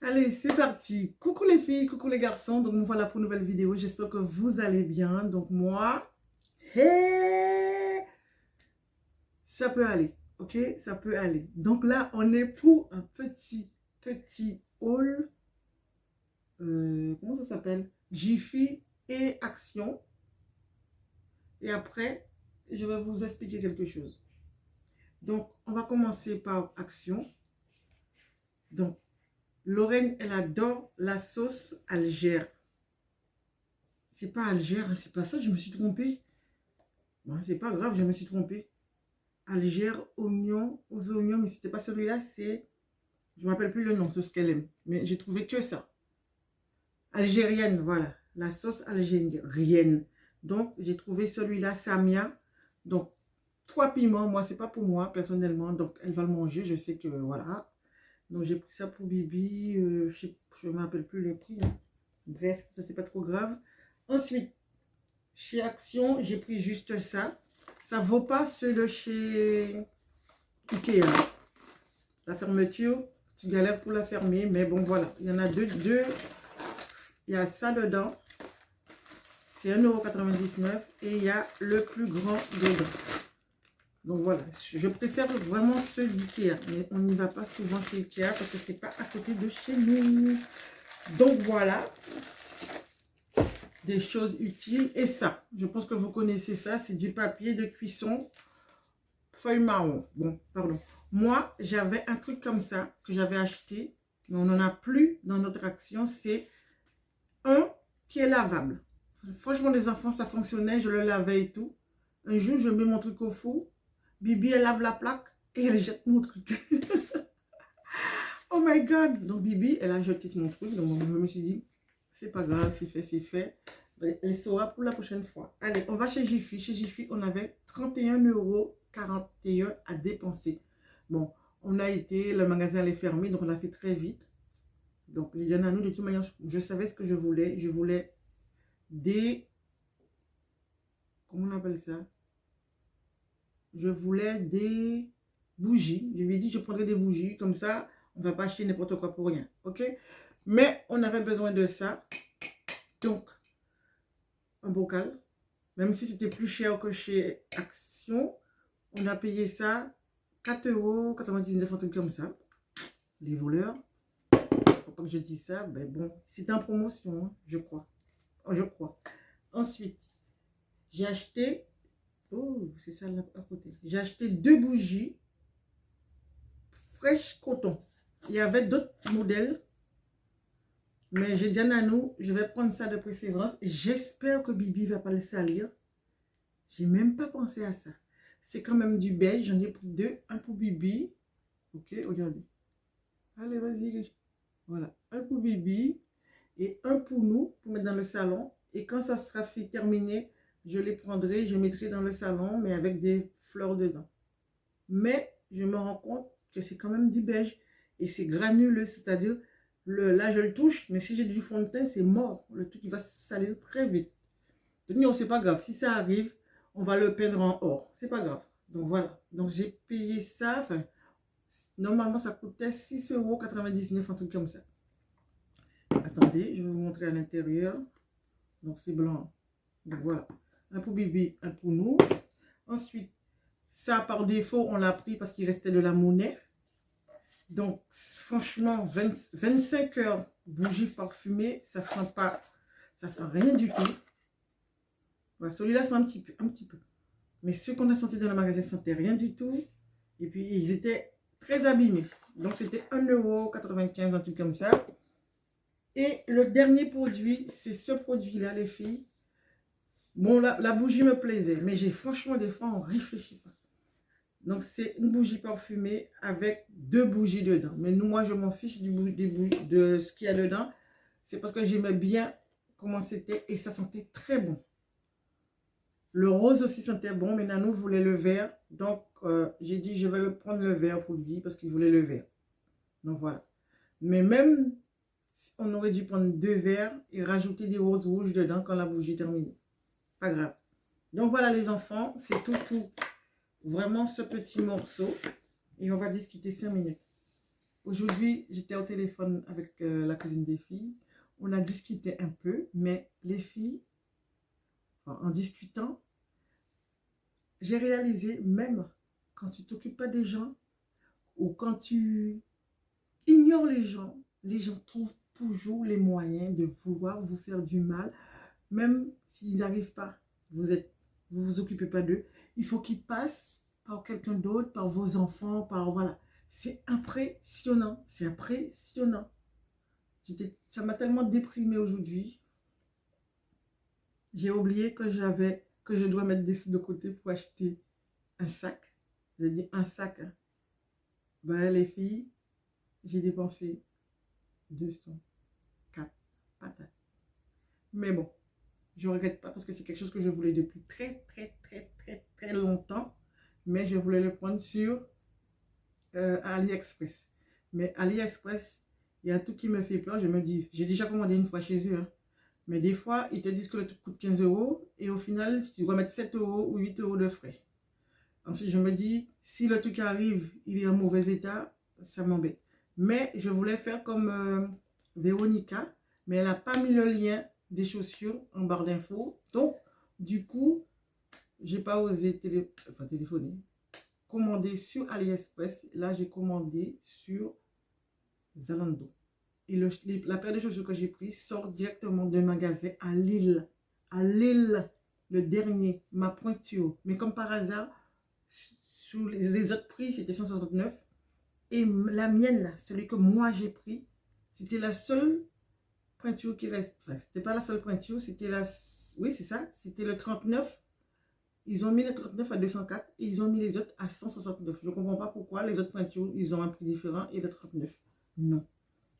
Allez, c'est parti. Coucou les filles, coucou les garçons. Donc, nous voilà pour une nouvelle vidéo. J'espère que vous allez bien. Donc, moi, hey, ça peut aller. Ok, ça peut aller. Donc là, on est pour un petit haul. Comment ça s'appelle? Jiffy et Action. Et après, je vais vous expliquer quelque chose. Donc, on va commencer par Action. Donc, Lorraine, elle adore la sauce Algère. C'est pas Algère, c'est pas ça, je me suis trompée. Bon, c'est pas grave, je me suis trompée. Algère, oignon, aux oignons, mais c'était pas celui-là, c'est... Je ne me rappelle plus le nom, c'est ce qu'elle aime. Mais j'ai trouvé que ça. Algérienne, voilà. La sauce algérienne. Donc, j'ai trouvé celui-là, Samia. Donc, 3 piments. Moi, c'est pas pour moi, personnellement. Donc, elle va le manger. Je sais que, voilà. Donc, j'ai pris ça pour Bibi. Je ne me rappelle plus le prix, hein. Bref, ça, c'est pas trop grave. Ensuite, chez Action, j'ai pris juste ça. Ça vaut pas ceux de chez Ikea. La fermeture, tu galères pour la fermer, mais bon, voilà. Il y en a deux. Il y a ça dedans. C'est 1,99 € et il y a le plus grand dedans. Donc voilà, je préfère vraiment ceux d'Ikea. Mais on n'y va pas souvent chez Ikea parce que c'est pas à côté de chez nous. Donc voilà. Des choses utiles. Et ça, je pense que vous connaissez ça. C'est du papier de cuisson feuille marron. Bon, pardon. Moi, j'avais un truc comme ça que j'avais acheté. Mais on n'en a plus dans notre Action. C'est un qui est lavable. Franchement, les enfants, ça fonctionnait. Je le lavais et tout. Un jour, je mets mon truc au four. Bibi, elle lave la plaque et elle jette mon truc. Oh my God. Donc, Bibi, elle a jeté mon truc. Donc, je me suis dit, c'est pas grave, c'est fait, c'est fait. Elle saura pour la prochaine fois. Allez, on va chez Jiffy. Chez Jiffy, on avait 31,41 € à dépenser. Bon, on a été, le magasin est fermé, donc on a fait très vite. Donc, j'ai dit à nous, de toute manière, je savais ce que je voulais. Je voulais des... Comment on appelle ça? Je voulais des bougies. Je lui ai dit, je prendrai des bougies. Comme ça, on ne va pas acheter n'importe quoi pour rien. OK? Mais on avait besoin de ça. Donc, un bocal. Même si c'était plus cher que chez Action, on a payé ça 4,99 €, un truc comme ça. Les voleurs. Faut pas que je dise ça. Ben bon, c'était en promotion, hein, je crois. Oh, je crois. Ensuite, j'ai acheté... Oh, c'est ça là à côté. J'ai acheté 2 bougies fraîches coton. Il y avait d'autres modèles. Mais j'ai dit à Nanou, je vais prendre ça de préférence. J'espère que Bibi ne va pas le salir. J'ai même pas pensé à ça. C'est quand même du beige. J'en ai pris 2. Un pour Bibi. Ok, regardez. Allez, vas-y. Voilà. Un pour Bibi et un pour nous, pour mettre dans le salon. Et quand ça sera fait, terminé, je les prendrai, je mettrai dans le salon, mais avec des fleurs dedans. Mais je me rends compte que c'est quand même du beige. Et c'est granuleux, c'est-à-dire, là je le touche, mais si j'ai du fond de teint, c'est mort. Le truc, il va se salir très vite. Non, c'est pas grave. Si ça arrive, on va le peindre en or. C'est pas grave. Donc voilà. Donc j'ai payé ça. Enfin, normalement, ça coûtait 6,99 €, un truc comme ça. Attendez, je vais vous montrer à l'intérieur. Donc c'est blanc. Donc voilà. Un pour Bibi, un pour nous. Ensuite, ça par défaut, on l'a pris parce qu'il restait de la monnaie. Donc franchement, 25 heures bougie parfumée, ça sent pas, ça sent rien du tout. Voilà, celui-là, c'est un petit peu. Mais ceux qu'on a sentis dans le magasin ne sentaient rien du tout. Et puis, ils étaient très abîmés. Donc, c'était 1,95 €, un truc comme ça. Et le dernier produit, c'est ce produit-là, les filles. Bon, la bougie me plaisait. Mais j'ai franchement, des fois, on ne réfléchit pas. Donc, c'est une bougie parfumée avec 2 bougies dedans. Mais nous, moi, je m'en fiche de ce qu'il y a dedans. C'est parce que j'aimais bien comment c'était et ça sentait très bon. Le rose aussi sentait bon, mais Nanou voulait le vert. Donc, j'ai dit, je vais prendre le vert pour lui parce qu'il voulait le vert. Donc, voilà. Mais même, on aurait dû prendre 2 verres et rajouter des roses rouges dedans quand la bougie est terminée. Pas grave. Donc, voilà les enfants. C'est tout pour vraiment ce petit morceau. Et on va discuter 5 minutes. Aujourd'hui, j'étais au téléphone avec la cousine des filles. On a discuté un peu, mais les filles, en discutant, j'ai réalisé, même quand tu t'occupes pas des gens ou quand tu ignores les gens trouvent toujours les moyens de vouloir vous faire du mal, même s'ils n'arrivent pas. Vous vous occupez pas d'eux. Il faut qu'ils passent par quelqu'un d'autre, par vos enfants, par voilà. C'est impressionnant, c'est impressionnant. Ça m'a tellement déprimée aujourd'hui. J'ai oublié que je dois mettre des sous de côté pour acheter un sac. Je dis un sac. Hein. Ben, les filles, j'ai dépensé 204 patates. Mais bon, je ne regrette pas parce que c'est quelque chose que je voulais depuis très longtemps. Mais je voulais le prendre sur AliExpress. Mais AliExpress, il y a tout qui me fait peur. Je me dis, j'ai déjà commandé une fois chez eux. Hein. Mais des fois, ils te disent que le truc coûte 15 € et au final, tu dois mettre 7 € ou 8 € de frais. Ensuite, je me dis, si le truc arrive, il est en mauvais état, ça m'embête. Mais je voulais faire comme Véronica, mais elle n'a pas mis le lien des chaussures en barre d'infos. Donc, du coup, j'ai pas osé téléphoner. Commander sur AliExpress. Là, j'ai commandé sur Zalando. Et la paire de chaussures que j'ai pris sort directement d'un magasin à Lille. À Lille, le dernier, ma pointure. Mais comme par hasard, sous les autres prix, c'était 169. Et la mienne, là, celui que moi j'ai pris, c'était la seule pointure qui reste. Enfin, c'était pas la seule pointure, c'était la... Oui, c'est ça, c'était le 39. Ils ont mis le 39 à 204 et ils ont mis les autres à 169. Je ne comprends pas pourquoi les autres pointures, ils ont un prix différent et le 39, non.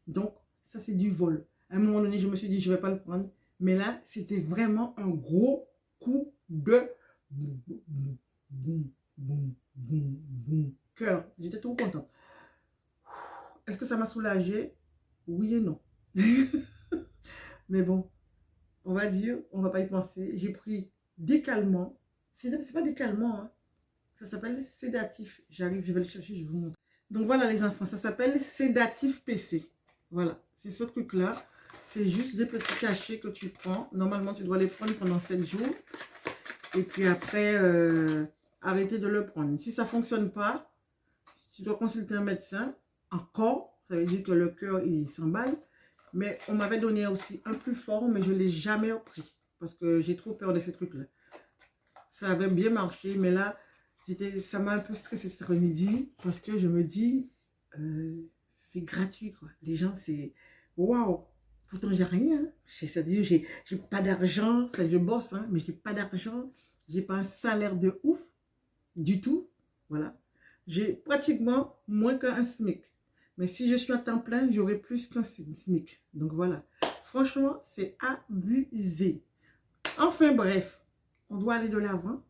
Donc, ça, c'est du vol. À un moment donné, je me suis dit, je ne vais pas le prendre. Mais là, c'était vraiment un gros coup de cœur. J'étais trop contente. Est-ce que ça m'a soulagée? Oui et non. Mais bon, on va dire, on ne va pas y penser. J'ai pris des calmants. C'est pas des calmants, hein. Ça s'appelle sédatif. J'arrive, je vais le chercher, je vais vous montrer. Donc voilà les enfants, ça s'appelle sédatif PC. Voilà, c'est ce truc-là. C'est juste des petits cachets que tu prends. Normalement, tu dois les prendre pendant 7 jours. Et puis après, arrêter de le prendre. Si ça ne fonctionne pas, tu dois consulter un médecin. Encore, ça veut dire que le cœur, il s'emballe. Mais on m'avait donné aussi un plus fort, mais je ne l'ai jamais pris. Parce que j'ai trop peur de ces trucs-là. Ça avait bien marché, mais là, ça m'a un peu stressé cet après-midi. Parce que je me dis, c'est gratuit, quoi. Les gens, c'est... Waouh! Pourtant, j'ai rien. C'est-à-dire, j'ai pas d'argent. Enfin, je bosse, hein, mais j'ai pas d'argent. J'ai pas un salaire de ouf du tout. Voilà. J'ai pratiquement moins qu'un SMIC. Mais si je suis à temps plein, j'aurai plus qu'un SMIC. Donc voilà. Franchement, c'est abusé. Enfin bref, on doit aller de l'avant.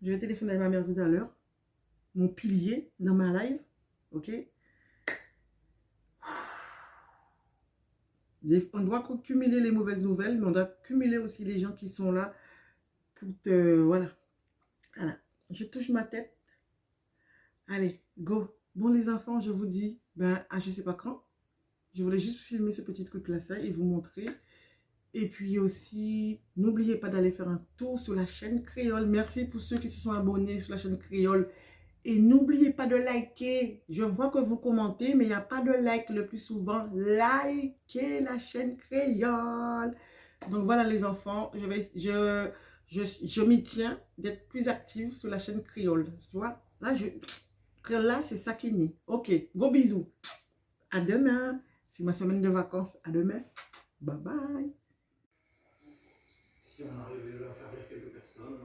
Je vais téléphoner à ma mère tout à l'heure. Mon pilier dans ma live. Ok? On doit cumuler les mauvaises nouvelles, mais on doit cumuler aussi les gens qui sont là pour te... Voilà. Voilà. Je touche ma tête. Allez, go. Bon les enfants, je vous dis, à je sais pas quand. Je voulais juste filmer ce petit truc-là, ça, et vous montrer. Et puis aussi, n'oubliez pas d'aller faire un tour sur la chaîne Créole. Merci pour ceux qui se sont abonnés sur la chaîne Créole. Et n'oubliez pas de liker. Je vois que vous commentez, mais il n'y a pas de like le plus souvent. Likez la chaîne Créole. Donc voilà les enfants, je m'y tiens d'être plus active sur la chaîne Créole. Tu vois, là c'est ça qui est né. Ok, gros bisous. À demain. C'est ma semaine de vacances. À demain. Bye bye. Si on arrive à faire rire quelques personnes,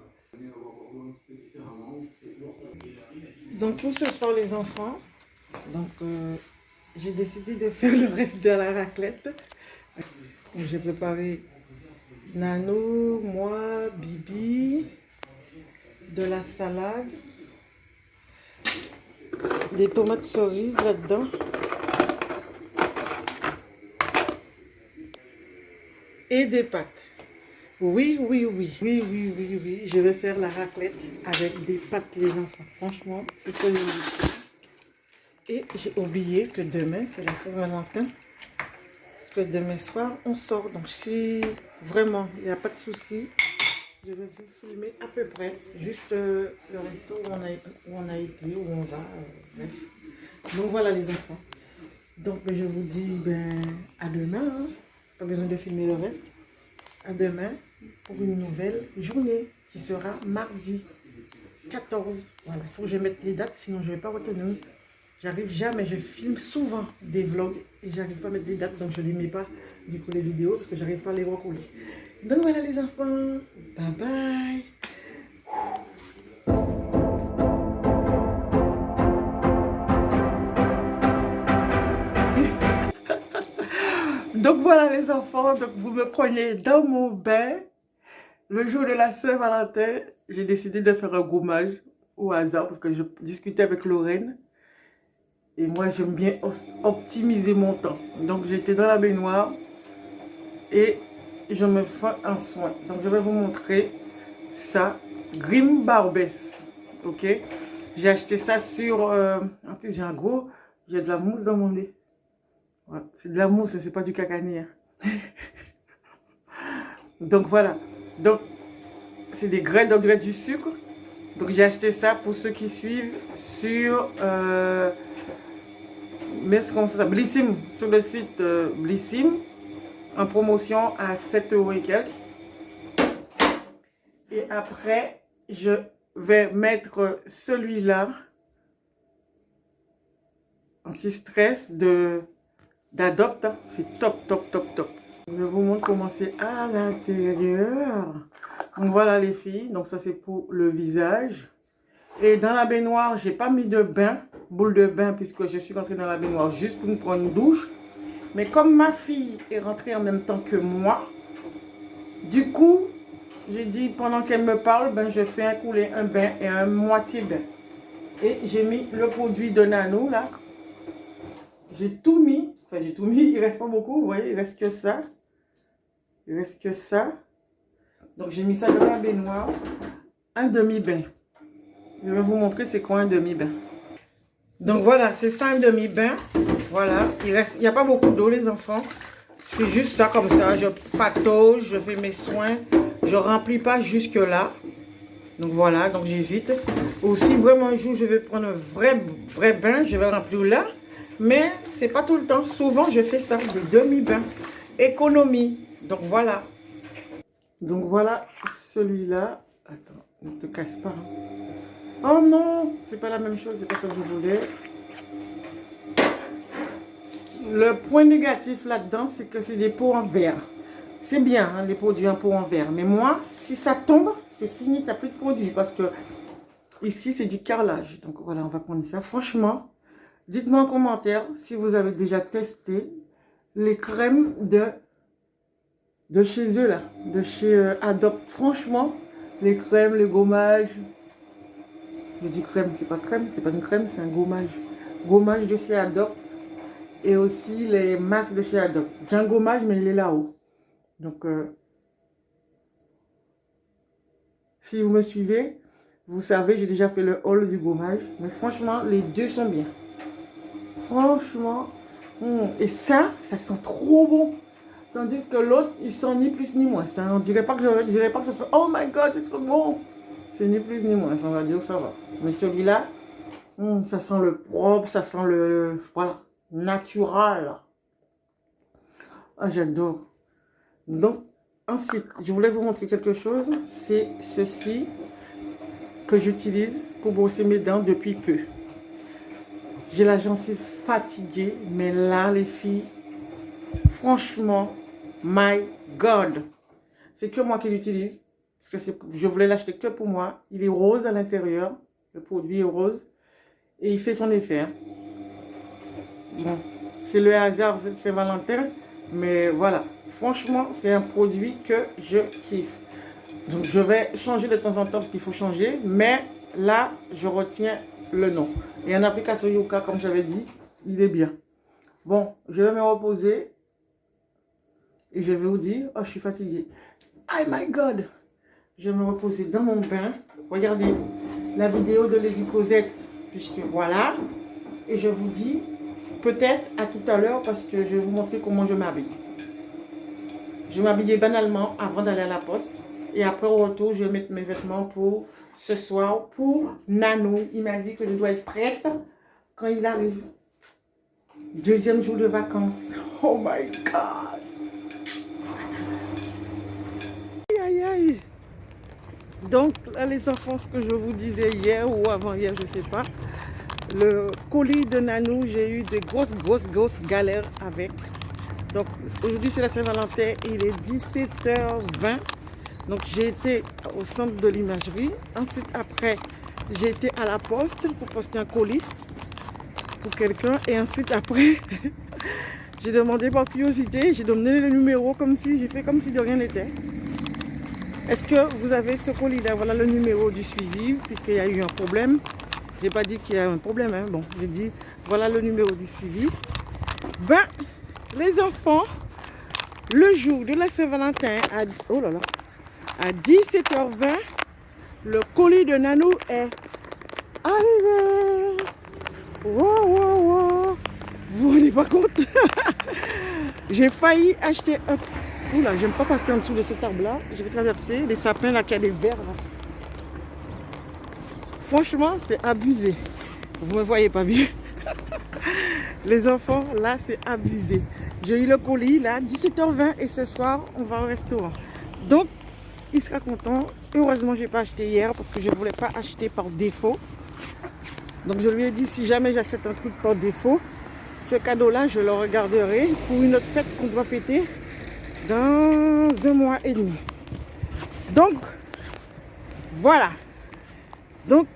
donc pour ce soir les enfants, donc j'ai décidé de faire le reste de la raclette. J'ai préparé Nano, moi, Bibi, de la salade, des tomates cerises là-dedans. Et des pâtes. Oui, je vais faire la raclette avec des pâtes les enfants. Franchement, c'est ce que je dis. Et j'ai oublié que demain, c'est la Saint-Valentin. Que demain soir, on sort. Donc, si vraiment, il n'y a pas de souci, je vais vous filmer à peu près. Juste le resto où on a été, où on va. Bref. Donc, voilà les enfants. Donc, je vous dis à demain. Hein. Pas besoin de filmer le reste. À demain pour une nouvelle journée qui sera mardi 14. Voilà, il faut que je mette les dates, sinon je ne vais pas retenir. J'arrive jamais, je filme souvent des vlogs et j'arrive pas à mettre les dates, donc je ne les mets pas du coup les vidéos parce que j'arrive pas à les recoller. Donc voilà les enfants, bye bye. Donc voilà les enfants, donc vous me prenez dans mon bain. Le jour de la Saint-Valentin, j'ai décidé de faire un gommage au hasard parce que je discutais avec Lorraine. Et moi, j'aime bien optimiser mon temps. Donc, j'étais dans la baignoire et je me fais un soin. Donc, je vais vous montrer ça. Grim Barbès. Ok? J'ai acheté ça sur... en plus, j'ai de la mousse dans mon nez. Ouais, c'est de la mousse, c'est pas du cacani. Hein. Donc, voilà. Donc, c'est des graines, on dirait du sucre. Donc, j'ai acheté ça pour ceux qui suivent sur... mais ce qu'on ça, Blissim, sur le site Blissim, en promotion à 7 € et quelques. Et après, je vais mettre celui-là, anti-stress d'Adopt. C'est top, top, top, top. Je vous montre comment c'est à l'intérieur. Donc voilà les filles, donc ça c'est pour le visage. Et dans la baignoire, j'ai pas mis de bain, boule de bain, puisque je suis rentrée dans la baignoire juste pour me prendre une douche. Mais comme ma fille est rentrée en même temps que moi, du coup, j'ai dit pendant qu'elle me parle, je fais un couler un bain et un moitié bain. Et j'ai mis le produit de Nano là. J'ai tout mis, enfin j'ai tout mis, il reste pas beaucoup, vous voyez, il reste que ça. Il reste que ça. Donc j'ai mis ça dans la baignoire. Un demi-bain. Je vais vous montrer c'est quoi un demi-bain. Donc voilà, c'est ça un demi-bain. Voilà, il n'y a pas beaucoup d'eau les enfants. Je fais juste ça comme ça, je patauge, je fais mes soins. Je remplis pas jusque là. Donc voilà, donc j'évite. Aussi vraiment un jour je vais prendre un vrai bain, je vais remplir là. Mais c'est pas tout le temps. Souvent je fais ça, des demi-bains. Économie. Donc voilà. Donc voilà celui-là. Attends, ne te casse pas. Hein. Oh non, c'est pas la même chose, c'est pas ça que je voulais. Le point négatif là-dedans, c'est que c'est des pots en verre. C'est bien, hein, les produits en pot en verre. Mais moi, si ça tombe, c'est fini, tu n'as plus de produits. Parce que ici, c'est du carrelage. Donc voilà, on va prendre ça. Franchement, dites-moi en commentaire si vous avez déjà testé les crèmes de chez eux, là. De chez Adopt. Franchement, les crèmes, les gommages. Je dis crème, c'est pas une crème, c'est un gommage. Gommage de chez Adopt. Et aussi les masques de chez Adopt. J'ai un gommage, mais il est là-haut. Donc, si vous me suivez, vous savez, j'ai déjà fait le haul du gommage. Mais franchement, les deux sont bien. Franchement. Et ça sent trop bon. Tandis que l'autre, il sent ni plus ni moins. Ça, on dirait pas que je dirais pas que ça sent, oh my god, c'est trop bon. C'est ni plus ni moins, ça va dire ça va. Mais celui-là, ça sent le propre, ça sent le, voilà, naturel. Ah, j'adore. Donc, ensuite, je voulais vous montrer quelque chose. C'est ceci que j'utilise pour brosser mes dents depuis peu. J'ai la gencive fatiguée, mais là, les filles, franchement, my God. C'est que moi qui l'utilise. Parce que je voulais l'acheter que pour moi. Il est rose à l'intérieur. Le produit est rose. Et il fait son effet. Hein. Bon, c'est le hasard, c'est Valentin. Mais voilà. Franchement, c'est un produit que je kiffe. Donc, je vais changer de temps en temps parce qu'il faut changer. Mais là, je retiens le nom. Et en application Yuka, comme j'avais dit, il est bien. Bon, je vais me reposer. Et je vais vous dire, oh, je suis fatiguée. Oh my God! Je vais me reposer dans mon bain. Regardez la vidéo de Lady Cosette. Puisque voilà. Et je vous dis peut-être à tout à l'heure parce que je vais vous montrer comment je m'habille. Je m'habillais banalement avant d'aller à la poste. Et après au retour, je vais mettre mes vêtements pour ce soir pour Nano. Il m'a dit que je dois être prête quand il arrive. Deuxième jour de vacances. Oh my God. Aïe, aïe. Donc là les enfants, ce que je vous disais hier ou avant-hier, je ne sais pas. Le colis de Nanou, j'ai eu des grosses galères avec. Donc aujourd'hui c'est la Saint-Valentin, il est 17h20. Donc j'ai été au centre de l'imagerie. Ensuite après, j'ai été à la poste pour poster un colis pour quelqu'un. Et ensuite après, j'ai demandé par curiosité, j'ai donné le numéro comme si j'ai fait comme si de rien n'était. Est-ce que vous avez ce colis-là? Voilà le numéro du suivi, puisqu'il y a eu un problème. Je n'ai pas dit qu'il y a un problème, hein. Bon, j'ai dit voilà le numéro du suivi. Ben, les enfants, le jour de la Saint-Valentin, oh là là, à 17h20, le colis de Nanou est arrivé. Wow, wow, wow. Vous vous rendez pas compte? J'ai failli acheter un... Oula, j'aime pas passer en dessous de cet arbre-là. Je vais traverser les sapins là qui a des verres là. Franchement, c'est abusé. Vous me voyez pas bien. Les enfants, là, c'est abusé. J'ai eu le colis là, 17h20 et ce soir, on va au restaurant. Donc, il sera content. Heureusement, je n'ai pas acheté hier parce que je ne voulais pas acheter par défaut. Donc, je lui ai dit, si jamais j'achète un truc par défaut, ce cadeau-là, je le regarderai pour une autre fête qu'on doit fêter dans 1 mois et demi. Donc, voilà. Donc,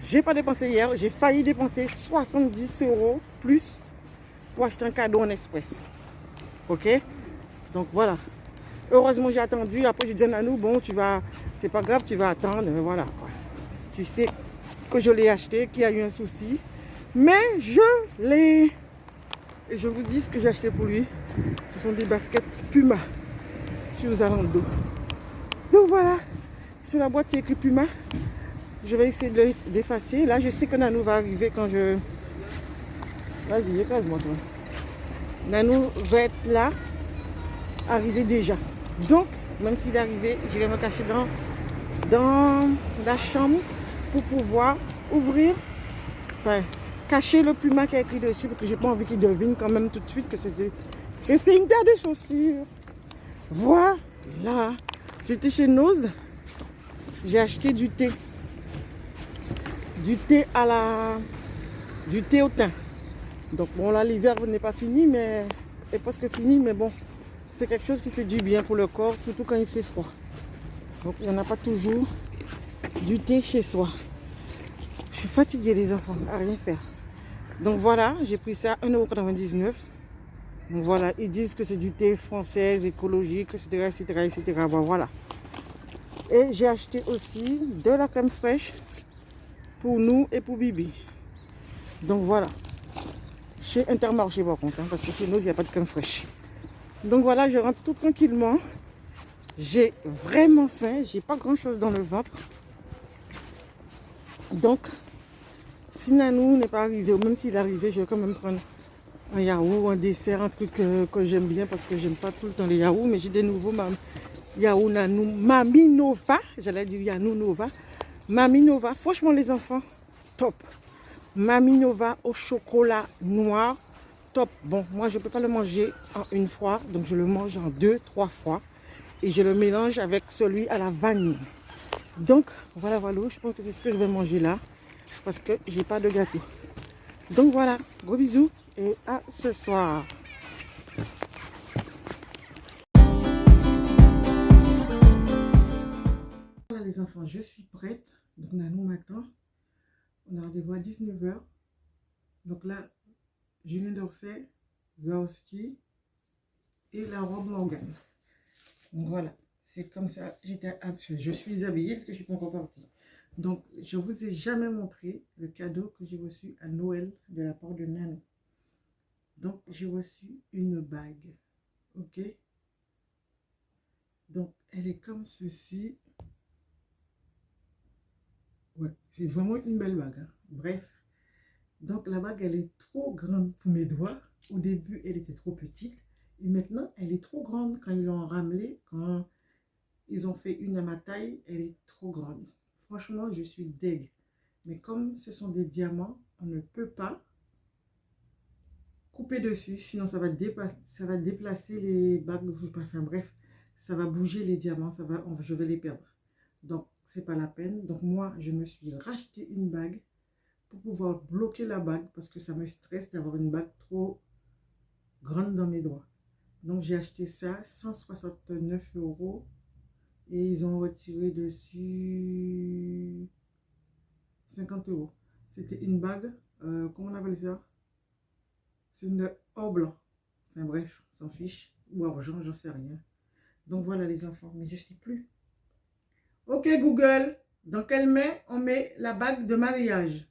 j'ai pas dépensé hier. J'ai failli dépenser 70 € plus pour acheter un cadeau en express. Ok? Donc, voilà. Heureusement, j'ai attendu. Après, j'ai dit à nous, bon, c'est pas grave, tu vas attendre. Voilà. Tu sais que je l'ai acheté, qu'il y a eu un souci. Mais je l'ai. Et je vous dis ce que j'ai acheté pour lui. Ce sont des baskets Puma sur Zalando. Donc voilà. Sur la boîte, c'est écrit Puma. Je vais essayer de l'effacer. Là, je sais que Nanou va arriver quand je... Vas-y, écrase-moi, toi. Nanou va être là, arrivé déjà. Donc, même s'il est arrivé, je vais me cacher dans la chambre pour pouvoir ouvrir, enfin, cacher le Puma qui a écrit dessus, parce que j'ai pas envie qu'il devine quand même tout de suite que c'est une paire de chaussures. Voilà. J'étais chez Noz, j'ai acheté du thé. Du thé du thé au thym. Donc bon, là l'hiver n'est pas fini, mais est presque fini, mais bon, c'est quelque chose qui fait du bien pour le corps, surtout quand il fait froid. Donc il n'y en a pas toujours du thé chez soi. Je suis fatiguée les enfants, à rien faire. Donc voilà, j'ai pris ça à 1,99 €. Donc voilà, ils disent que c'est du thé français, écologique, etc. Bon, voilà. Et j'ai acheté aussi de la crème fraîche pour nous et pour Bibi. Donc voilà. Chez Intermarché par contre, hein, parce que chez nous, il n'y a pas de crème fraîche. Donc voilà, je rentre tout tranquillement. J'ai vraiment faim. J'ai pas grand chose dans le ventre. Donc, si Nanou n'est pas arrivé, ou même s'il est arrivé, je vais quand même prendre un yaourt, un dessert, un truc que j'aime bien parce que j'aime pas tout le temps les yaourts. Mais j'ai des nouveaux yaourt Nanou, Mami Nova. J'allais dire Yanou Nova. Mami Nova, franchement les enfants, top. Mami Nova au chocolat noir, top. Bon, moi je ne peux pas le manger en une fois, donc je le mange en 2-3 fois. Et je le mélange avec celui à la vanille. Donc voilà, je pense que c'est ce que je vais manger là, parce que j'ai pas de gâteau. Donc voilà, gros bisous et à ce soir. Voilà les enfants, je suis prête. Donc Nanou m'attend. On a rendez-vous à 19h. Donc là, Julien Dorset, Zawski et la robe Morgane. Donc voilà, c'est comme ça, je suis habillée parce que je suis pas encore partie. Donc, je vous ai jamais montré le cadeau que j'ai reçu à Noël de la part de Nanou. Donc, j'ai reçu une bague. Ok? Donc, elle est comme ceci. Ouais, c'est vraiment une belle bague. Hein. Bref. Donc la bague, elle est trop grande pour mes doigts. Au début, elle était trop petite. Et maintenant, elle est trop grande. Quand ils l'ont ramenée, quand ils ont fait une à ma taille, elle est trop grande. Franchement, je suis deg. Mais comme ce sont des diamants, on ne peut pas couper dessus. Sinon, ça va déplacer les bagues. Enfin bref, ça va bouger les diamants. Je vais les perdre. Donc, c'est pas la peine. Donc, moi, je me suis racheté une bague pour pouvoir bloquer la bague parce que ça me stresse d'avoir une bague trop grande dans mes doigts. Donc, j'ai acheté ça 169 € et ils ont retiré dessus 50 €. C'était une bague, comment on appelle ça? C'est une or blanc. Enfin bref, on s'en fiche. Ou argent, j'en sais rien. Donc voilà les enfants, mais je ne sais plus. Ok Google, dans quelle main on met la bague de mariage?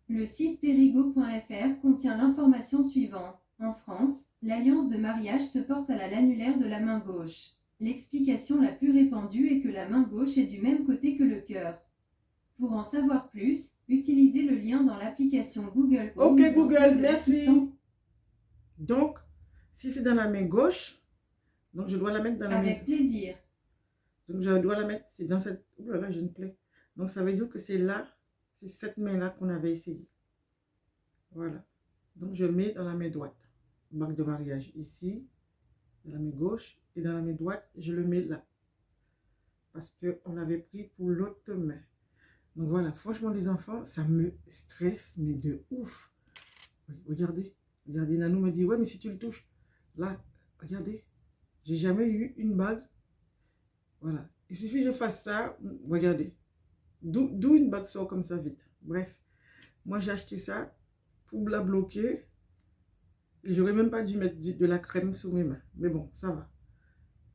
Le site perigo.fr contient l'information suivante. En France, l'alliance de mariage se porte à l'annulaire de la main gauche. L'explication la plus répandue est que la main gauche est du même côté que le cœur. Pour en savoir plus, utilisez le lien dans l'application Google Home. Ok Google, merci. Donc, si c'est dans la main gauche, donc je dois la mettre dans la main... Avec plaisir. Donc je dois la mettre, c'est dans cette... Ouh là là, j'ai une plaie. Donc ça veut dire que c'est là, c'est cette main-là qu'on avait essayé. Voilà. Donc je mets dans la main droite. Bague de mariage ici, dans la main gauche. Et dans la main droite, je le mets là. Parce qu'on l'avait pris pour l'autre main. Donc voilà, franchement les enfants, ça me stresse, mais de ouf. Regardez, regardez, Nanou me dit, ouais mais si tu le touches, là, regardez, j'ai jamais eu une bague. Voilà, il suffit que je fasse ça, regardez, d'où une bague sort comme ça vite. Bref, moi j'ai acheté ça pour la bloquer. Et j'aurais même pas dû mettre de la crème sur mes mains. Mais bon, ça va.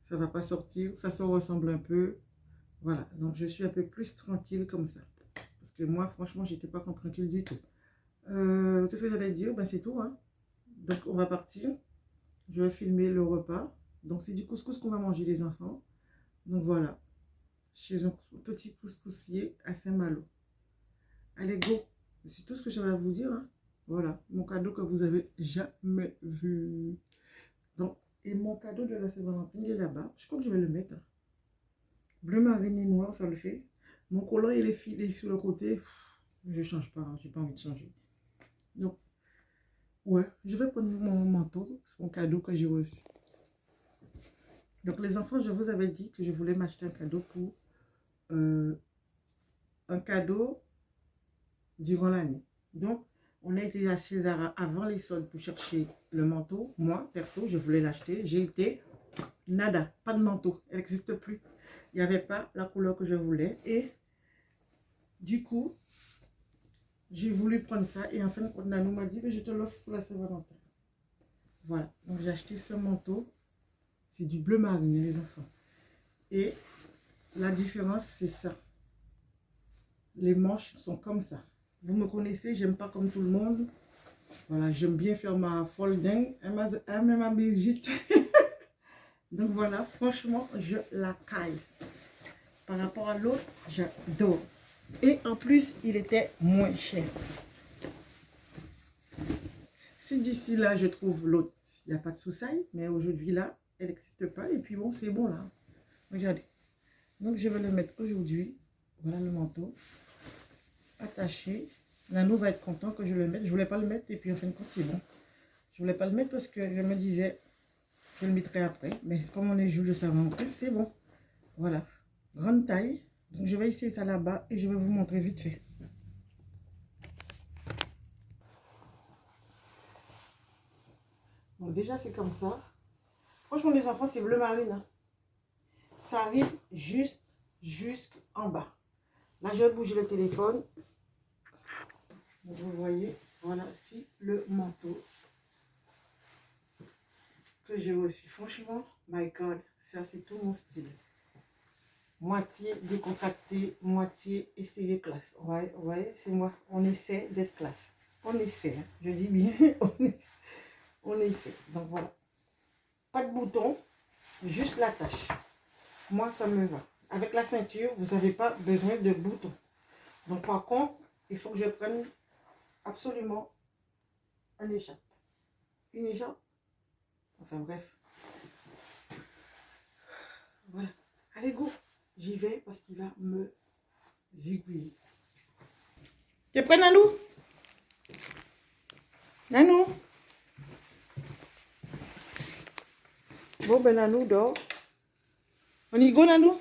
Ça va pas sortir, ça se ressemble un peu. Voilà, donc je suis un peu plus tranquille comme ça. Parce que moi, franchement, j'étais pas tranquille du tout. Qu'est-ce que j'allais dire? Ben, c'est tout. Hein. Donc, on va partir. Je vais filmer le repas. Donc, c'est du couscous qu'on va manger, les enfants. Donc, voilà. Chez un petit couscoussier à Saint-Malo. Allez, go. C'est tout ce que j'avais à vous dire. Hein. Voilà, mon cadeau que vous avez jamais vu. Donc, et mon cadeau de la Saint-Valentin, il est là-bas. Je crois que je vais le mettre. Bleu marine et noir, ça le fait. Mon collant, il est filé sur le côté. Je ne change pas, hein, j'ai pas envie de changer. Donc, ouais, je vais prendre mon manteau. C'est mon cadeau que j'ai reçu. Donc, les enfants, je vous avais dit que je voulais m'acheter un cadeau pour... un cadeau durant l'année. Donc, on a été à chez Zara avant les soldes pour chercher le manteau. Moi, perso, je voulais l'acheter. J'ai été... Nada, pas de manteau. Elle n'existe plus. Il n'y avait pas la couleur que je voulais. Et du coup, j'ai voulu prendre ça. Et en fin de compte, Nanou m'a dit que je te l'offre pour la Saint-Valentin. Voilà. Donc, j'ai acheté ce manteau. C'est du bleu marine, les enfants. Et la différence, c'est ça. Les manches sont comme ça. Vous me connaissez, j'aime pas comme tout le monde. Voilà, j'aime bien faire ma folding. Même ma Brigitte. Donc voilà, franchement, je la caille. Par rapport à l'autre, j'adore. Et en plus, il était moins cher. Si d'ici là, je trouve l'autre, il n'y a pas de souci. Mais aujourd'hui, là, elle n'existe pas. Et puis bon, c'est bon là. Regardez. Donc, je vais le mettre aujourd'hui. Voilà le manteau. Attaché. Nanou va être content que je le mette. Je ne voulais pas le mettre. Et puis, en fin de compte, c'est bon. Je ne voulais pas le mettre parce que je me disais, je le mettrai après. Mais comme on est jour de Saint-Valentin, c'est bon. Voilà. Grande taille. Donc, je vais essayer ça là-bas et je vais vous montrer vite fait. Donc, déjà, c'est comme ça. Franchement, les enfants, c'est bleu marine. Hein. Ça arrive jusqu'en bas. Là, je vais bouger le téléphone. Donc, vous voyez, voilà, c'est le manteau que j'ai reçu. Franchement, my God, ça, c'est tout mon style. Moitié décontracté, moitié essayer classe. Ouais, c'est moi. On essaie d'être classe. On essaie, hein. Je dis bien, on essaie. Donc voilà. Pas de bouton, juste l'attache. Moi, ça me va. Avec la ceinture, vous n'avez pas besoin de bouton. Donc par contre, Il faut que je prenne absolument un écharpe. Une écharpe. Enfin bref. Voilà. Allez, go. J'y vais parce qu'il va me zigouiller. Tu es prêt, Nanou? Nanou? Bon, ben Nanou dort. On y go, Nanou?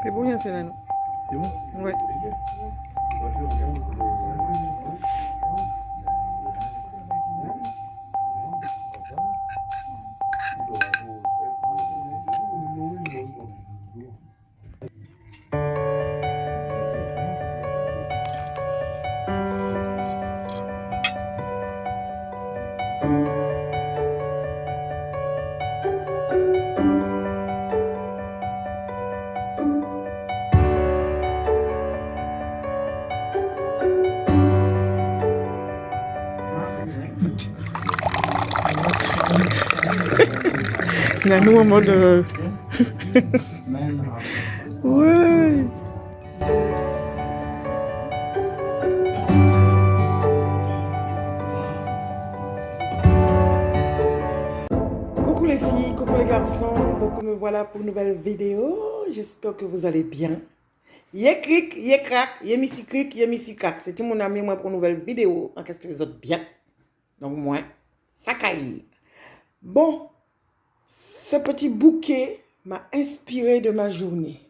C'est bon, bien, c'est Nanou. C'est bon? Ouais. Nanou en mode... ouais. Coucou les filles, coucou les garçons. Donc me voilà pour une nouvelle vidéo. J'espère que vous allez bien. Yé clic, yé crack, yé missi clic, yé missi crack. C'était mon ami moi pour une nouvelle vidéo. En qu'est-ce que les autres bien. Donc moi, ça caille. Bon, ce petit bouquet m'a inspiré de ma journée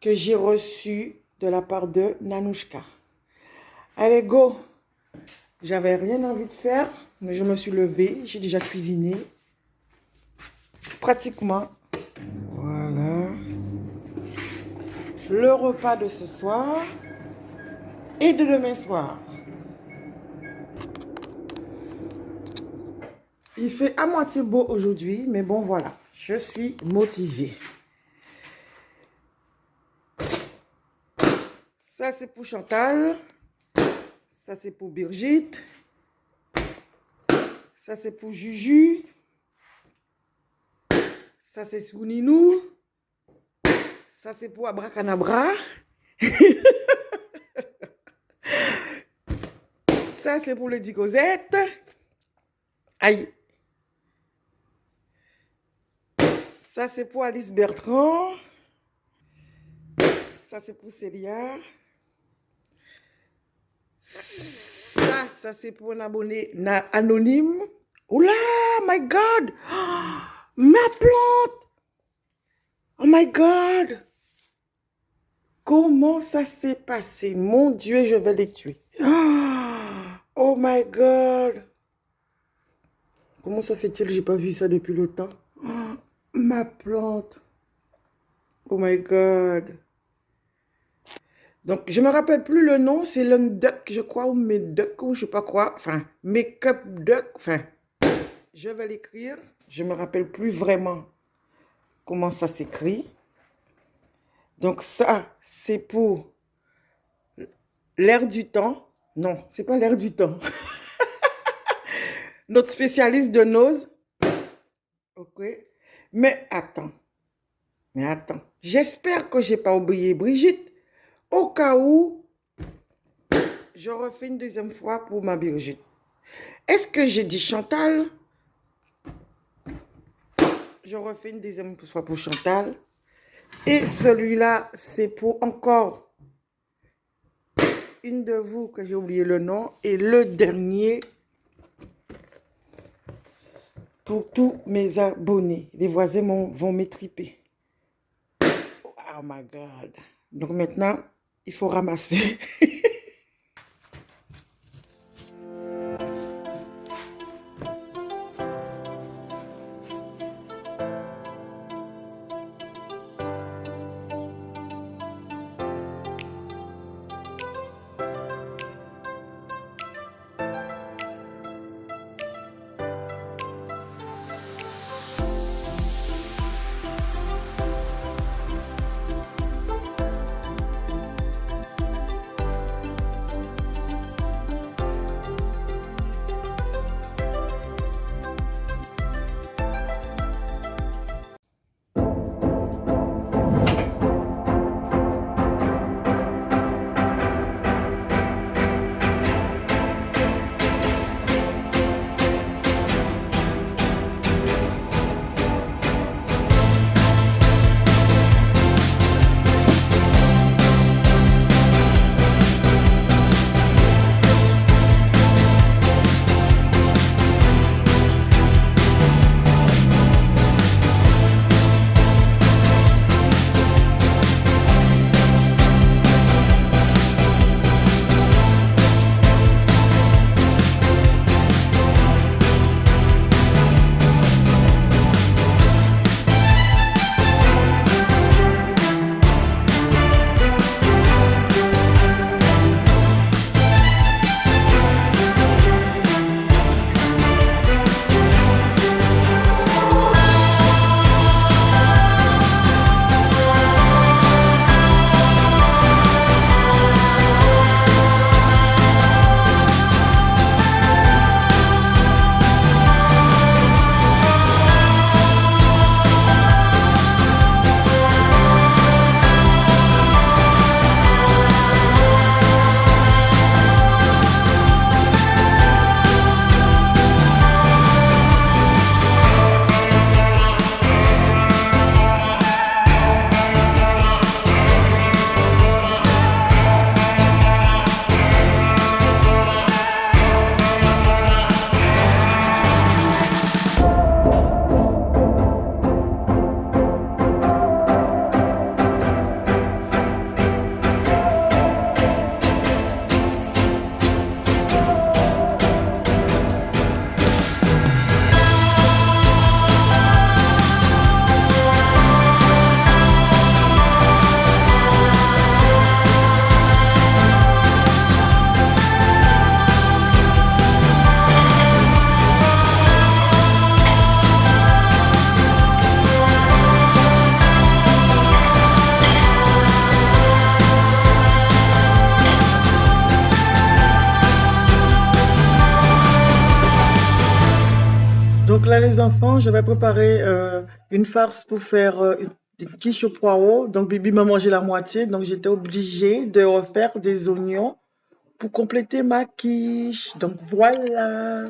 que j'ai reçu de la part de Nanouchka. Allez, go! J'avais rien envie de faire, mais je me suis levée, j'ai déjà cuisiné. pratiquement, voilà, le repas de ce soir et de demain soir. Il fait à moitié beau aujourd'hui, mais bon, voilà, je suis motivée. Ça, c'est pour Chantal. Ça, c'est pour Brigitte. Ça, c'est pour Juju. Ça, c'est pour Ninou. Ça, c'est pour Abracanabra. Ça, c'est pour Lady Cosette. Aïe. Ça, c'est pour Alice Bertrand. Ça, c'est pour Célia. Ça c'est pour un abonné anonyme. Oula, my God. Ma plante. Oh my God. Comment ça s'est passé? Mon Dieu, je vais les tuer. Oh my God. Comment ça fait-il? J'ai pas vu ça depuis longtemps. Ma plante. Oh my God. Donc, je me rappelle plus le nom. C'est Lunduck, je crois, ou Meduck, ou je sais pas quoi. Enfin, Makeup Duck. Enfin, je vais l'écrire. Je me rappelle plus vraiment comment ça s'écrit. Donc, ça, c'est pour l'air du temps. Non, c'est pas l'air du temps. Notre spécialiste de nose. Ok. Mais attends. J'espère que j'ai pas oublié Brigitte. Au cas où, je refais une deuxième fois pour ma Brigitte. Est-ce que j'ai dit Chantal? Je refais une deuxième fois pour Chantal. Et celui-là, c'est pour encore une de vous que j'ai oublié le nom. Et le dernier, pour tous mes abonnés. Les voisins vont m'étriper. Oh my God. Donc maintenant, il faut ramasser. les enfants, je vais préparer une farce pour faire des quiches au poireau. Donc, Bibi m'a mangé la moitié, donc j'étais obligée de refaire des oignons pour compléter ma quiche. Donc, voilà.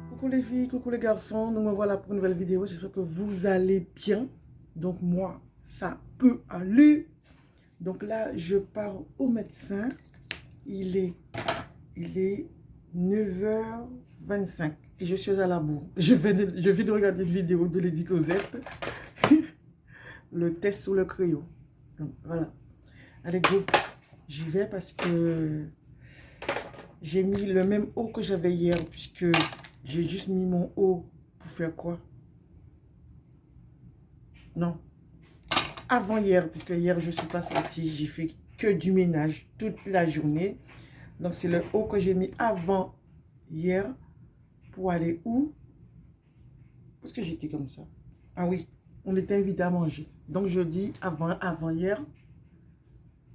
Coucou les filles, coucou les garçons, nous me voilà pour une nouvelle vidéo, j'espère que vous allez bien. Donc moi, ça peut aller. Donc là, je pars au médecin, il est 9h25 et je suis à la bourre. Je viens de regarder une vidéo de Lady Cosette, le test sur le crayon. Donc voilà, allez go, j'y vais parce que j'ai mis le même haut que j'avais hier puisque j'ai juste mis mon haut pour faire quoi? Non. Avant hier, puisque hier je ne suis pas sortie, j'ai fait que du ménage toute la journée. Donc c'est le haut que j'ai mis avant hier pour aller où? Parce que j'étais comme ça. Ah oui, on était invité à manger. Donc jeudi, avant hier,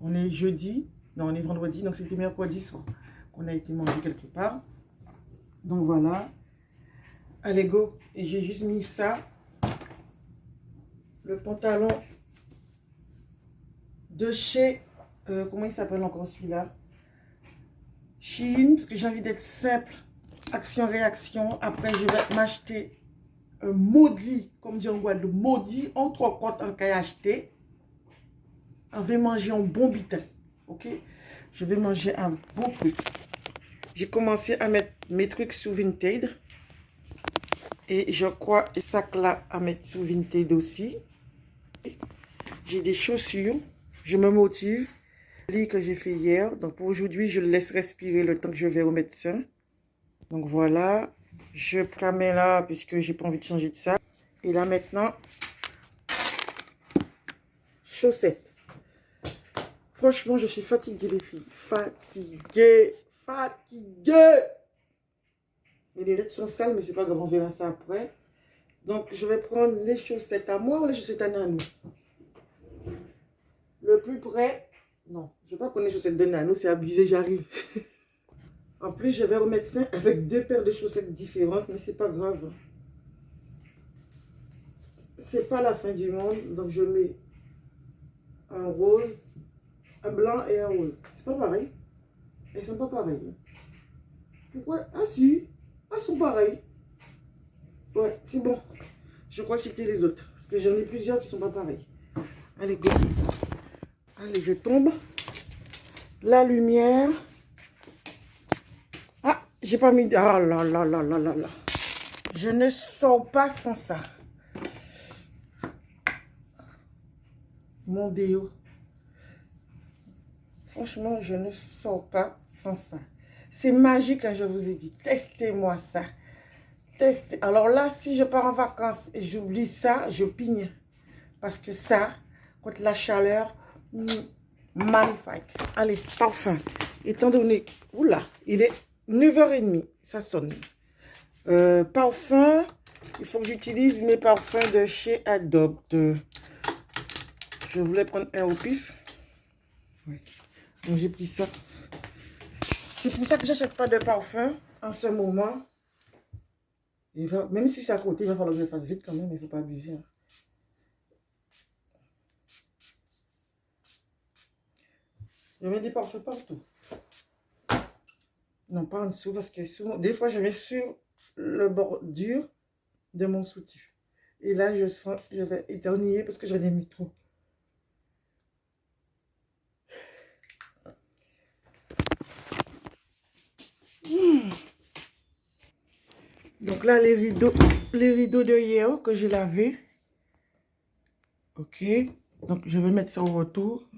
on est jeudi, non, on est vendredi, donc c'était mercredi soir qu'on a été manger quelque part. Donc voilà. Allez, go. Et j'ai juste mis ça. Le pantalon de chez... comment il s'appelle encore celui-là? Shein, parce que j'ai envie d'être simple. Action-réaction. Après, je vais m'acheter un maudit, comme dit en Guadeloupe, maudit en 3 quarts en qu'à acheter. On va manger un bon bitin. Ok? Je vais manger un bon truc. J'ai commencé à mettre mes trucs sous Vinted. Et je crois que ça là à mettre sous Vinted aussi. J'ai des chaussures. Je me motive. Le lit que j'ai fait hier. Donc pour aujourd'hui, je le laisse respirer le temps que je vais au médecin. Donc voilà. Je mets là puisque j'ai pas envie de changer de ça. Et là maintenant, chaussettes. Franchement, je suis fatiguée les filles. Fatiguée. Fatiguée. Mais les lettres sont sales, mais c'est pas grave, on verra ça après. Donc je vais prendre les chaussettes à moi ou les chaussettes à Nanou. Le plus près, non, je ne vais pas prendre les chaussettes de Nanou, c'est abusé, j'arrive. En plus, je vais au médecin avec 2 paires de chaussettes différentes, mais c'est pas grave. C'est pas la fin du monde, donc je mets un rose, un blanc et un rose. C'est pas pareil. Elles sont pas pareilles. Pourquoi? Ah si, elles sont pareilles. Ouais, c'est bon. Je crois que c'était les autres, parce que j'en ai plusieurs qui sont pas pareilles. Allez, go. Allez, je tombe. La lumière. Ah, j'ai pas mis... Ah là là là là là là. Je ne sors pas sans ça. Mon déo. Franchement, je ne sors pas sans ça. C'est magique, hein, je vous ai dit. Testez-moi ça. Testez. Alors là, si je pars en vacances et j'oublie ça, je pigne. Parce que ça, contre la chaleur, magnifique. Allez, parfum. Étant donné... Oula, il est 9h30. Ça sonne. Parfum. Il faut que j'utilise mes parfums de chez Adopt. Je voulais prendre un au pif. Oui. Donc j'ai pris ça. C'est pour ça que j'achète pas de parfum en ce moment. Même si c'est à côté, il va falloir que je le fasse vite quand même. Il ne faut pas abuser. Hein. Je mets des parfums partout. Non, pas en dessous parce que souvent, des fois je mets sur le bordure de mon soutif. Et là, je sens, je vais éternuer parce que j'en ai mis trop. Donc là, les rideaux de hier que j'ai lavés. Ok. Donc, je vais mettre ça au retour.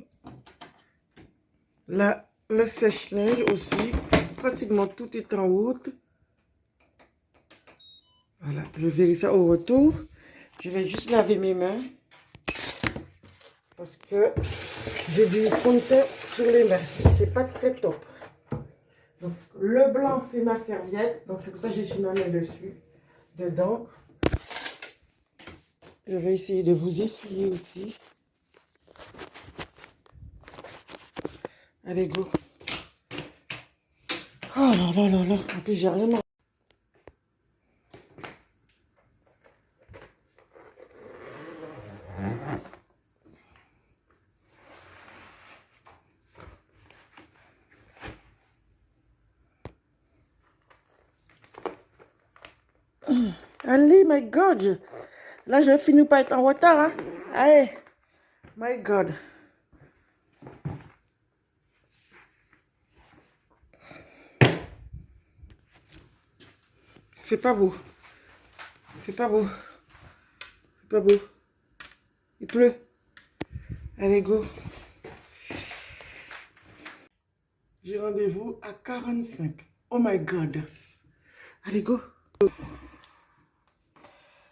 Là, le sèche-linge aussi. Pratiquement tout est en route. Voilà. Je verrai ça au retour. Je vais juste laver mes mains. Parce que j'ai du fond de teint sur les mains. C'est pas très top. Donc, le blanc, c'est ma serviette. Donc, c'est pour ça que j'ai su ma main dessus. Dedans. Je vais essayer de vous essuyer aussi. Allez, go. Oh là là là là. En plus, j'ai rien mangé. Allez, my God. Là, je finis pas être en retard. Hein? Allez. My God. C'est pas beau. C'est pas beau. C'est pas beau. Il pleut. Allez, go. J'ai rendez-vous à 45. Oh my God. Allez, go.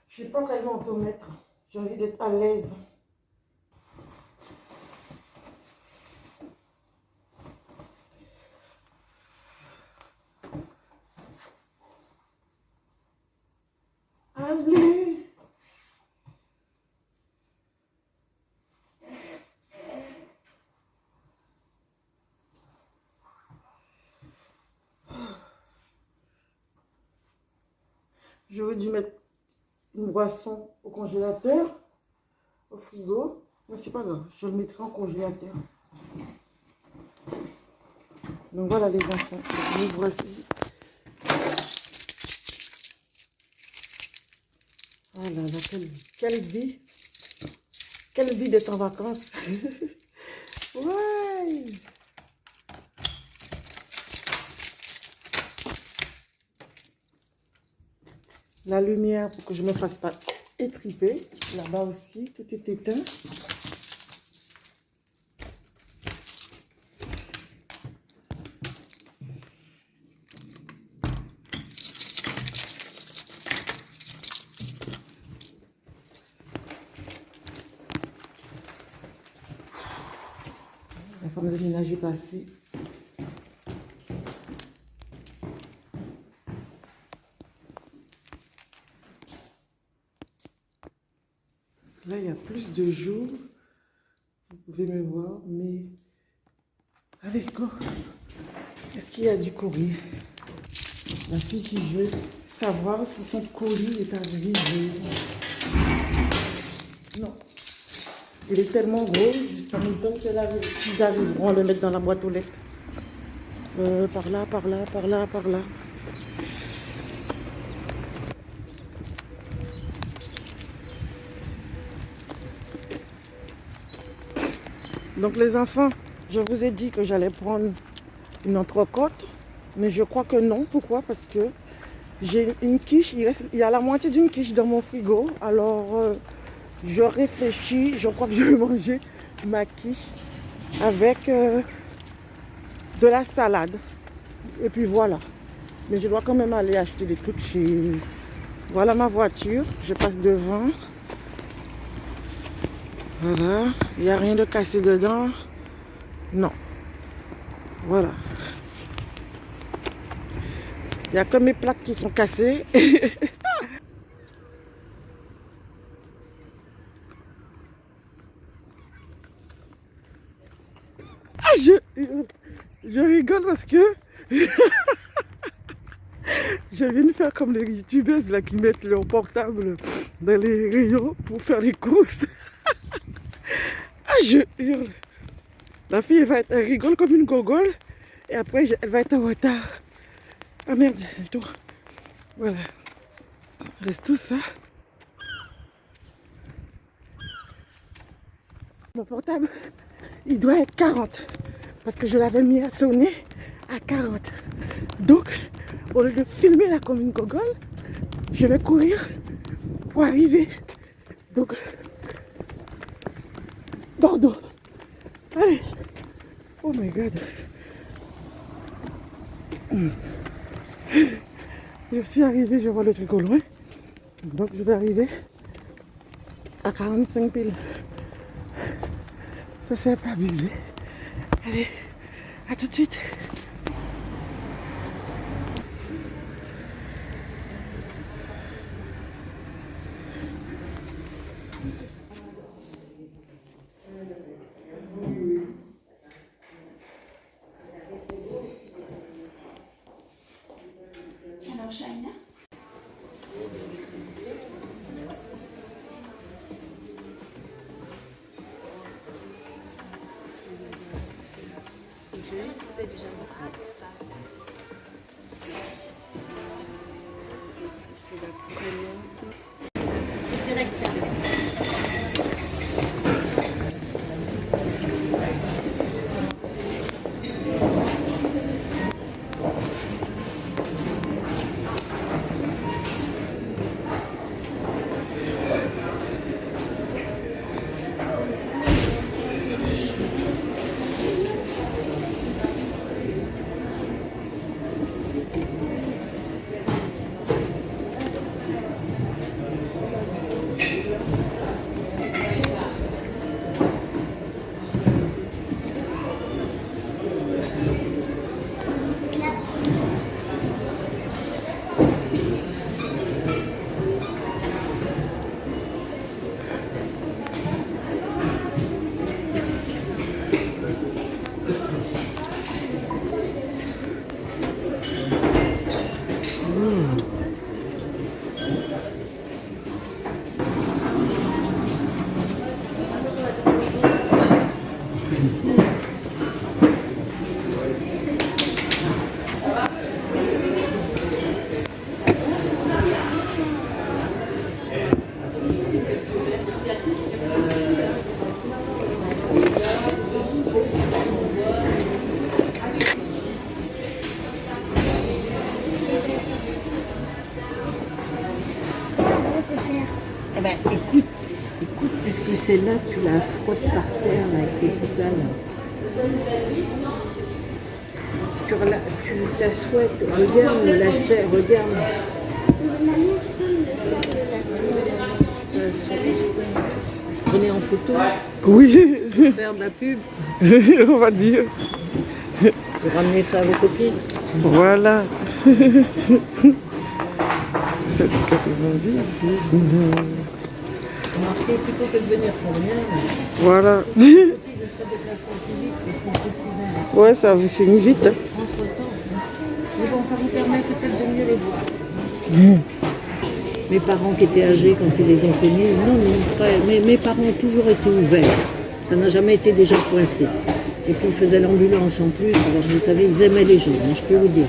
Je sais pas quel manteau mettre. J'ai envie d'être à l'aise. J'aurais dû mettre une boisson au congélateur, au frigo. Mais c'est pas grave, je le mettrai en congélateur. Donc voilà les enfants, nous voici. Oh là là, quelle vie d'être en vacances. Ouais. La lumière pour que je ne me fasse pas étriper. Là-bas aussi, tout est éteint. La femme de ménage est passée. Là, il y a plus de jours. Vous pouvez me voir, mais avec quoi? Est-ce qu'il y a du courrier? La fille qui veut savoir si son colis est arrivé. Non. Il est tellement gros, ça m'étonne qu'ils arriveront à le mettre dans la boîte aux lettres. Par là, par là, par là, par là. Donc les enfants, je vous ai dit que j'allais prendre une entrecôte, mais je crois que non. Pourquoi? Parce que j'ai une quiche, il y a la moitié d'une quiche dans mon frigo. Alors je réfléchis, je crois que je vais manger ma quiche avec de la salade. Et puis voilà. Mais je dois quand même aller acheter des trucs chez... Voilà ma voiture, je passe devant. Voilà, il n'y a rien de cassé dedans. Non. Voilà. Il n'y a que mes plaques qui sont cassées. Ah, je rigole parce que je viens de faire comme les youtubeuses là, qui mettent leur portable dans les rayons pour faire les courses. Ah, je hurle. La fille, elle rigole comme une gogole. Et après, elle va être en retard. Ah merde, voilà. Reste tout ça. Mon portable, il doit être 40. Parce que je l'avais mis à sonner à 40. Donc, au lieu de filmer là comme une gogole, je vais courir pour arriver. Donc, Bordeaux. Allez. Oh my God. Je suis arrivée, je vois le truc au loin. Donc, je vais arriver à 45 piles. Ça, c'est pas abusé. Allez, à tout de suite. Alors, Shaina? C'était déjà Eh ben, écoute, puisque c'est là, tu la frottes par terre là, avec tes cousins là. Tu t'assois, regarde la serre, regarde. Prenez en photo, Oui, faire de la pub, on va dire. et ramener ça à vos copines. Voilà. 7,90. Remarquez, plutôt que de venir pour rien, Voilà. petit de se déplacer assez vite, parce qu'on peut plus Ouais, ça vous finit vite. Hein. entre-temps. Mais bon, ça vous permet peut-être de mieux les voir. Mes parents qui étaient âgés quand ils les ont connus, non, mes parents ont toujours été ouverts. Ça n'a jamais été des gens coincés. Et puis ils faisaient l'ambulance en plus, alors vous savez, ils aimaient les gens, hein, je peux vous dire.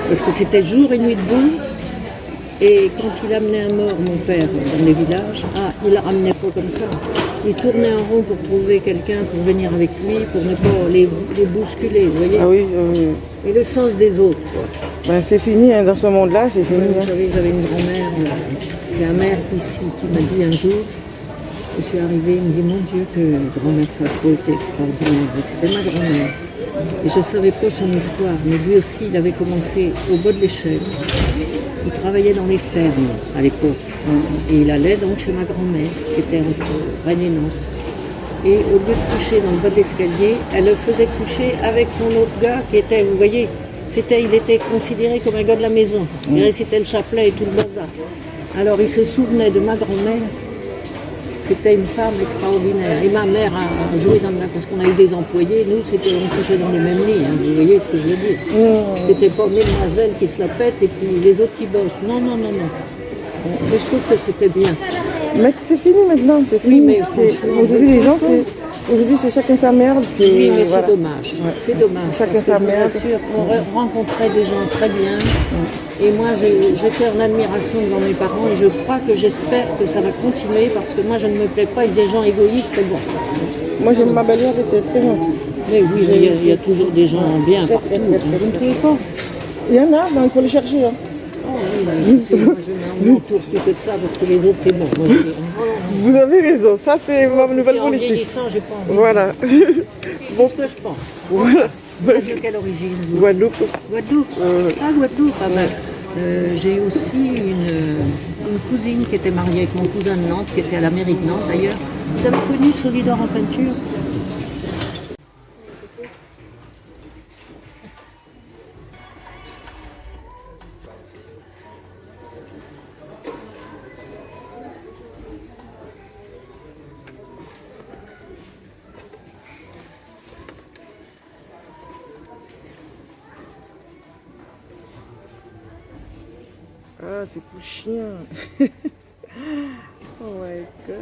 Parce que c'était jour et nuit debout. Et quand il amenait un mort, mon père, dans les villages, il ne la ramenait pas comme ça. Il tournait en rond pour trouver quelqu'un pour venir avec lui, pour ne pas les bousculer, vous voyez. Ah oui, Et le sens des autres, quoi. ben, c'est fini, hein, dans ce monde-là, c'est fini. Vous Hein. savez, j'avais une grand-mère, j'ai un maire ici qui m'a dit un jour, je suis arrivée, il me dit, mon Dieu, que grand-mère Fafo était extraordinaire. Et c'était ma grand-mère. Et je ne savais pas son histoire, mais lui aussi, il avait commencé au bas de l'échelle. Il travaillait dans les fermes à l'époque. Et il allait donc chez ma grand-mère, qui était entre Rennes et Nantes. Et au lieu de coucher dans le bas de l'escalier, elle le faisait coucher avec son autre gars qui était, vous voyez, il était considéré comme un gars de la maison. Il récitait le chapelet et tout le bazar. Alors il se souvenait de ma grand-mère. C'était une femme extraordinaire. Et ma mère a joué dans le même, parce qu'on a eu des employés, nous, on couchait dans les mêmes lits, hein, vous voyez ce que je veux dire. C'était pas mesdemoiselles qui se la pètent et puis les autres qui bossent. Non. Mais je trouve que c'était bien. Mais c'est fini maintenant, c'est fini. Oui, mais C'est- franchement, aujourd'hui, les gens, aujourd'hui, c'est chacun sa merde. Oui, mais voilà. c'est dommage. Ouais. C'est dommage. Chacun Parce que sa je vous merde. assure qu'on rencontrait des gens très bien. Et moi, j'étais en admiration devant mes parents et je crois que j'espère que ça va continuer parce que moi, je ne me plais pas avec des gens égoïstes, c'est bon. Moi, j'aime ma belle-mère, elle était très gentille. Mais oui, il y a toujours des gens bien partout. Vous ne trouvez pas? Il y en a, mais il faut les chercher. Hein. Oh oui, mais écoutez, moi, je m'entoure plus que de ça parce que les autres, c'est bon. Moi, je dis, Vous avez raison, ça c'est ma nouvelle en politique. vieillissant, j'ai pas envie. Voilà. Bon, ce que je pense. Voilà. Vous êtes de quelle origine vous? Guadeloupe. Guadeloupe. Ah, Guadeloupe. Ah ben, j'ai aussi une cousine qui était mariée avec mon cousin de Nantes, qui était à la mairie de Nantes d'ailleurs. Vous avez connu Solidor en peinture? Ah, c'est pour chien. Oh my god.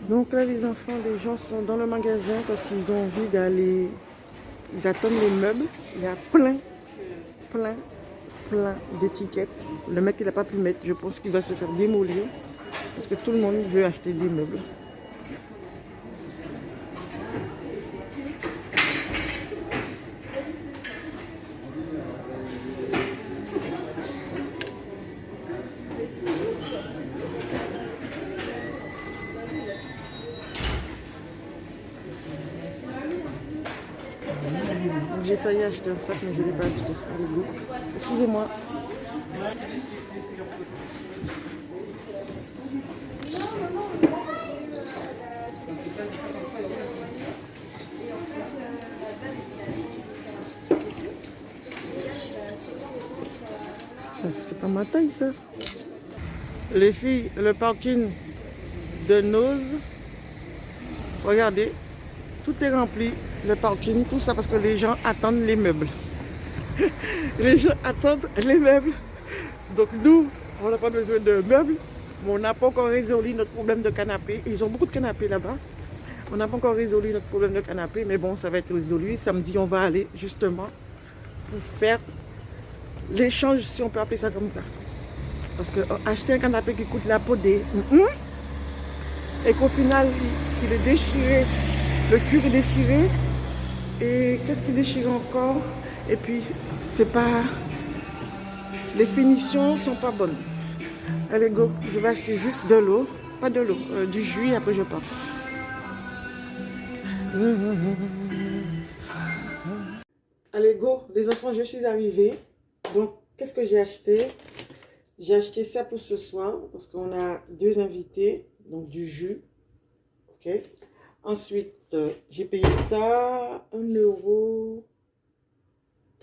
Donc là, les enfants, les gens sont dans le magasin parce qu'ils ont envie d'aller. Ils attendent les meubles. Il y a plein d'étiquettes. Le mec, il n'a pas pu mettre. Je pense qu'il va se faire démolir parce que tout le monde veut acheter des meubles. J'ai failli acheter un sac, mais je ne l'ai pas acheté. Allez, go. Excusez-moi. C'est pas ma taille, ça. Les filles, le parking de Noz. Regardez, tout est rempli. Le parking, tout ça parce que les gens attendent les meubles. Les gens attendent les meubles. Donc nous, on n'a pas besoin de meubles. Mais on n'a pas encore résolu notre problème de canapé. Ils ont beaucoup de canapés là-bas. On n'a pas encore résolu notre problème de canapé. Mais bon, ça va être résolu. Samedi, on va aller justement pour faire l'échange, si on peut appeler ça comme ça. Parce que acheter un canapé qui coûte la peau des... et qu'au final, il est déchiré. Le cuir est déchiré. Et qu'est-ce qui est déchiré encore? Et puis, c'est pas... Les finitions sont pas bonnes. Allez, go. Je vais acheter juste de l'eau. Pas de l'eau, du jus et après je pars. Allez, go. Les enfants, je suis arrivée. Donc, qu'est-ce que j'ai acheté? J'ai acheté ça pour ce soir parce qu'on a 2 invités. Donc, du jus. Ok. Ensuite, j'ai payé ça 1,30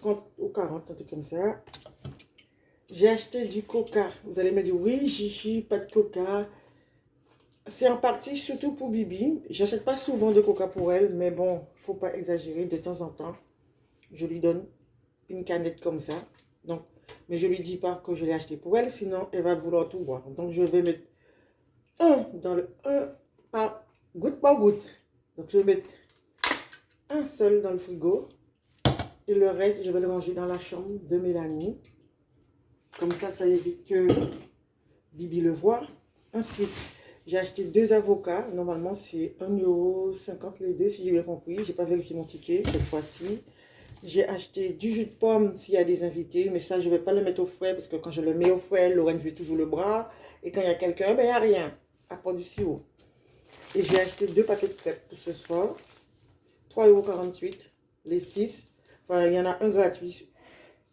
€ ou 40, un truc comme ça. J'ai acheté du coca. Vous allez me dire, oui, Gigi, pas de coca. C'est en partie surtout pour Bibi. J'achète pas souvent de coca pour elle, mais bon, faut pas exagérer. De temps en temps, je lui donne une canette comme ça. Donc, mais je lui dis pas que je l'ai acheté pour elle, sinon elle va vouloir tout boire. Donc, je vais mettre un par goutte par goutte. Donc, je vais mettre un seul dans le frigo. Et le reste, je vais le ranger dans la chambre de Mélanie. Comme ça évite que Bibi le voit. Ensuite, j'ai acheté 2 avocats. Normalement, c'est 1,50 € les deux, si j'ai bien compris. Je n'ai pas vérifié mon ticket cette fois-ci. J'ai acheté du jus de pomme s'il y a des invités. Mais ça, je ne vais pas le mettre au frais parce que quand je le mets au frais, Lorraine veut toujours le bras. Et quand il y a quelqu'un, ben, il n'y a rien, à part du sirop. Et j'ai acheté 2 paquets de crêpes pour ce soir. 3,48 € les 6. Enfin, il y en a un gratuit.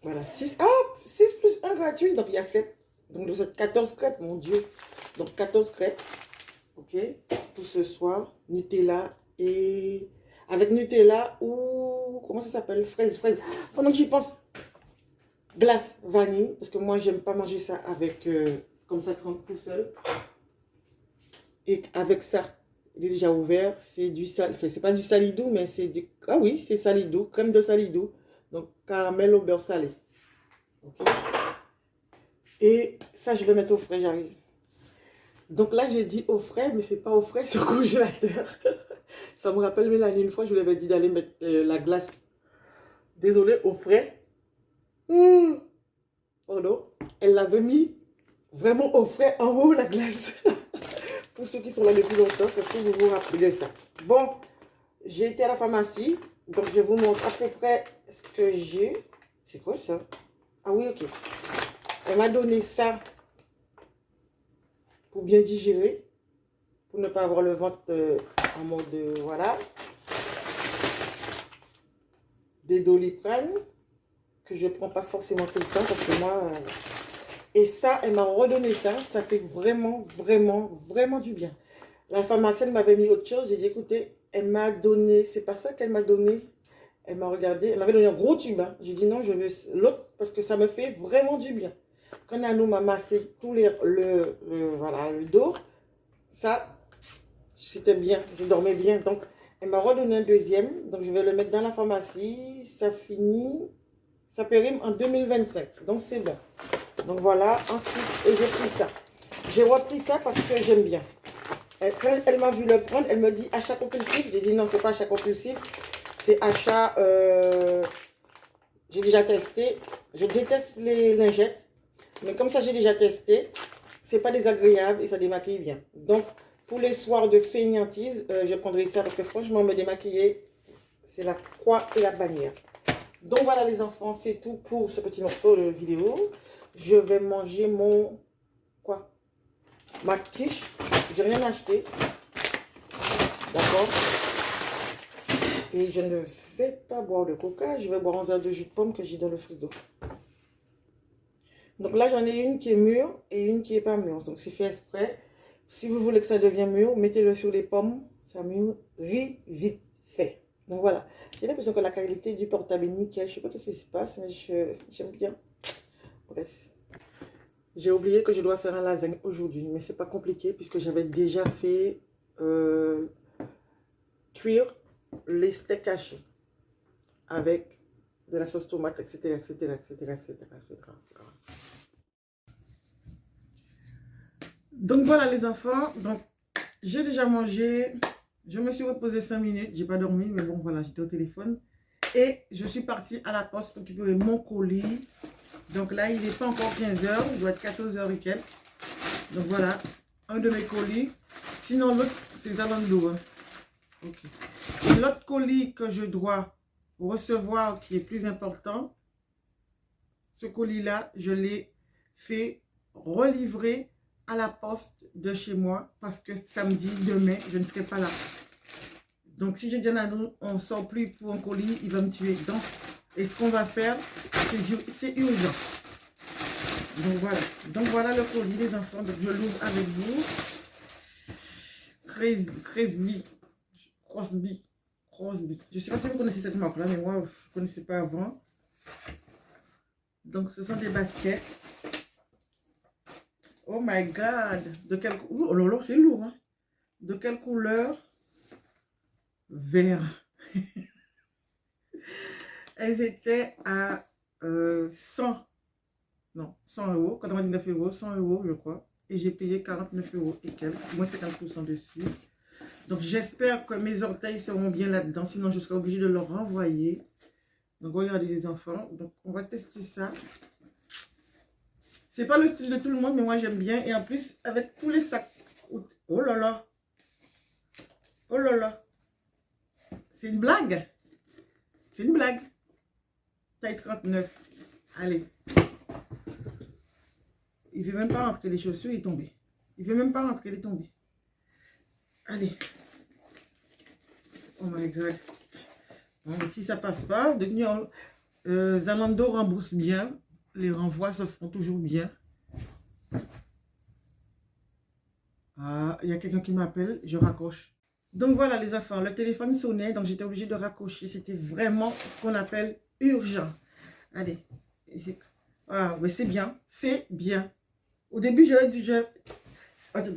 Voilà, 6. Ah, 6 plus 1 gratuit, donc il y a 7. Donc vous êtes 14 crêpes, mon Dieu. Donc 14 crêpes, ok, pour ce soir. Nutella et... Avec Nutella ou... Comment ça s'appelle? Fraise. Pendant que j'y pense, glace vanille. Parce que moi, j'aime pas manger ça avec... comme ça, tout seul. Et avec ça, il est déjà ouvert. C'est du sal... Enfin, c'est pas du salidou, mais c'est du... Ah oui, c'est salidou, crème de salidou. Donc, caramel au beurre salé. Ok. Et ça, je vais mettre au frais, j'arrive. Donc là, j'ai dit au frais, mais c'est pas au frais, c'est au congélateur. Ça me rappelle Mélanie, une fois, je lui avais dit d'aller mettre la glace. Désolée, au frais. Oh non, elle l'avait mis vraiment au frais en haut, la glace. Pour ceux qui sont là depuis longtemps, c'est ce que vous vous rappelez de ça. Bon, j'ai été à la pharmacie, donc je vous montre à peu près ce que j'ai. C'est quoi ça? Ah oui, ok. Elle m'a donné ça pour bien digérer, pour ne pas avoir le ventre en mode voilà. Des Doliprane, que je ne prends pas forcément tout le temps parce que moi... Et ça, elle m'a redonné ça. Ça fait vraiment, vraiment, vraiment du bien. La pharmacienne m'avait mis autre chose. J'ai dit, écoutez, elle m'a donné... C'est pas ça qu'elle m'a donné. Elle m'a regardé. Elle m'avait donné un gros tube. Hein. J'ai dit non, je veux l'autre parce que ça me fait vraiment du bien. Quand Nanou m'a massé tout voilà, le dos, ça, c'était bien. Je dormais bien. Donc, elle m'a redonné un deuxième. Donc, je vais le mettre dans la pharmacie. Ça finit... Ça périme en 2025. Donc, c'est bon. Donc, voilà. Ensuite, j'ai pris ça. J'ai repris ça parce que j'aime bien. Quand elle m'a vu le prendre, elle me dit achat compulsif. J'ai dit non, c'est pas achat compulsif. C'est achat... j'ai déjà testé. Je déteste les lingettes. Mais comme ça, j'ai déjà testé. C'est pas désagréable et ça démaquille bien. Donc, pour les soirs de fainéantise, je prendrai ça parce que franchement, me démaquiller, c'est la croix et la bannière. Donc voilà les enfants, c'est tout pour ce petit morceau de vidéo. Je vais manger mon... Quoi? Ma quiche. J'ai rien acheté. D'accord? Et je ne vais pas boire de coca. Je vais boire un verre de jus de pomme que j'ai dans le frigo. Donc là, j'en ai une qui est mûre et une qui n'est pas mûre. Donc c'est fait exprès. Si vous voulez que ça devienne mûr, mettez-le sur les pommes. Ça mûrit vite fait. Donc voilà. J'ai l'impression que la qualité du portable est nickel. Je ne sais pas ce qui se passe, mais j'aime bien. Bref. J'ai oublié que je dois faire un lasagne aujourd'hui. Mais ce n'est pas compliqué puisque j'avais déjà fait cuire les steaks hachés avec de la sauce tomate, etc., etc., etc., etc., etc. Donc voilà les enfants, donc j'ai déjà mangé, je me suis reposée 5 minutes, j'ai pas dormi, mais bon voilà, j'étais au téléphone. Et je suis partie à la poste récupérer mon colis. Donc là, il n'est pas encore 15 h, il doit être 14 h et quelques. Donc voilà, un de mes colis. Sinon l'autre, c'est Zalando. Hein. Okay. Et l'autre colis que je dois recevoir, qui est plus important, ce colis-là, je l'ai fait relivrer à la poste de chez moi parce que samedi, demain, je ne serai pas là. Donc, si je dis à nous, on ne sort plus pour un colis, il va me tuer. Donc, et ce qu'on va faire, c'est urgent. Donc, voilà. Donc, voilà le colis, les enfants. Donc, je l'ouvre avec vous. Crosby. Je ne sais pas si vous connaissez cette marque-là, mais moi, je ne connaissais pas avant. Donc, ce sont des baskets. Oh my God! De quelle couleur? Oh là là, c'est lourd. Hein? De quelle couleur? Vert. Elles étaient à 100 €, 99 €, 100 € je crois. Et j'ai payé 49 € et quelques, moins 50% dessus. Donc j'espère que mes orteils seront bien là-dedans, sinon je serai obligée de leur renvoyer. Donc regardez les enfants, donc on va tester ça. C'est pas le style de tout le monde, mais moi j'aime bien. Et en plus, avec tous les sacs. Oh là là. Oh là là. C'est une blague. C'est une blague. Taille 39. Allez. Il ne veut même pas rentrer les chaussures, il est tombé. Il ne veut même pas rentrer, il est tombé. Allez. Oh my God. Bon, si ça passe pas, Zalando rembourse bien. Les renvois se font toujours bien. Ah, il y a quelqu'un qui m'appelle, je raccroche. Donc voilà les enfants, le téléphone sonnait, donc j'étais obligée de raccrocher. C'était vraiment ce qu'on appelle urgent. Allez. Ah, mais c'est bien, c'est bien. Au début, attendez,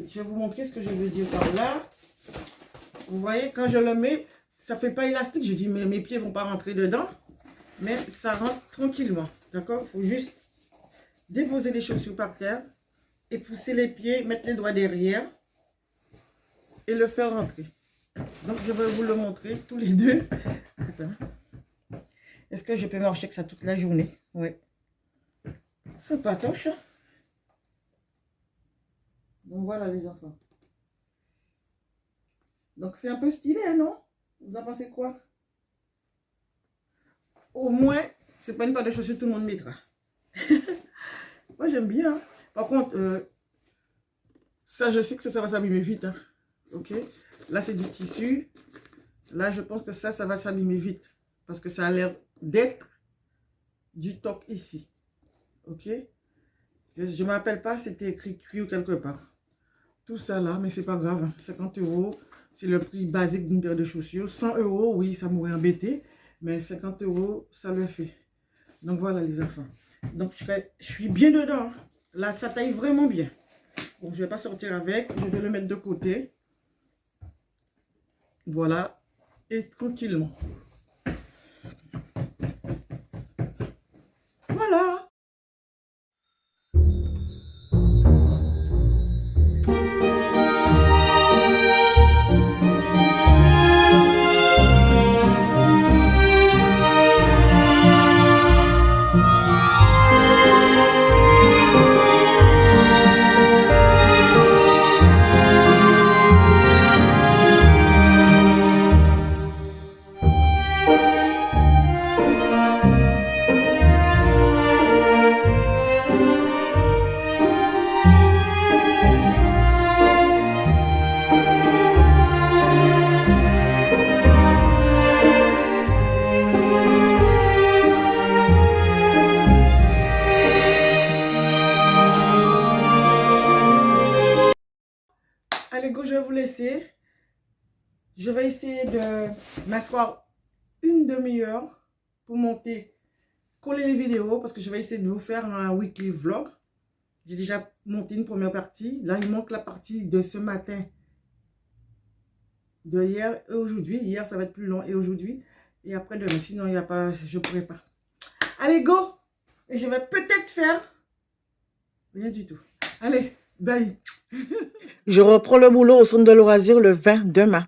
je vais vous montrer ce que je veux dire par là. Vous voyez, quand je le mets, ça ne fait pas élastique. Je dis, mais mes pieds ne vont pas rentrer dedans. Mais ça rentre tranquillement. D'accord? Il faut juste déposer les chaussures par terre et pousser les pieds, mettre les doigts derrière et le faire rentrer. Donc, je vais vous le montrer tous les deux. Attends. Est-ce que je peux marcher avec ça toute la journée? Oui. C'est pas toche. Donc, voilà les enfants. Donc, c'est un peu stylé, hein, non? Vous en pensez quoi? Au moins, c'est pas une paire de chaussures tout le monde mettra. Moi, j'aime bien. Hein. Par contre, ça, je sais que ça va s'abîmer vite. Hein. Ok? Là, c'est du tissu. Là, je pense que ça va s'abîmer vite. Parce que ça a l'air d'être du toc ici. Ok? Je ne me rappelle pas, c'était écrit cuir quelque part. Tout ça là, mais c'est pas grave. Hein. 50 €, c'est le prix basique d'une paire de chaussures. 100 €, oui, ça m'aurait embêté. Mais 50 €, ça le fait. Donc voilà les enfants. Donc je suis bien dedans. Là, ça taille vraiment bien. Bon, je ne vais pas sortir avec. Je vais le mettre de côté. Voilà. Et tranquillement. Voilà. Allez, go, je vais vous laisser. Je vais essayer de m'asseoir une demi-heure pour monter, coller les vidéos, parce que je vais essayer de vous faire un weekly vlog. J'ai déjà monté une première partie. Là, il manque la partie de ce matin, de hier et aujourd'hui. Hier, ça va être plus long et aujourd'hui. Et après demain, sinon, il n'y a pas, je ne pourrai pas. Allez, go. Et je vais peut-être faire rien du tout. Allez, bye. Je reprends le boulot au centre de loisirs le 22 mars.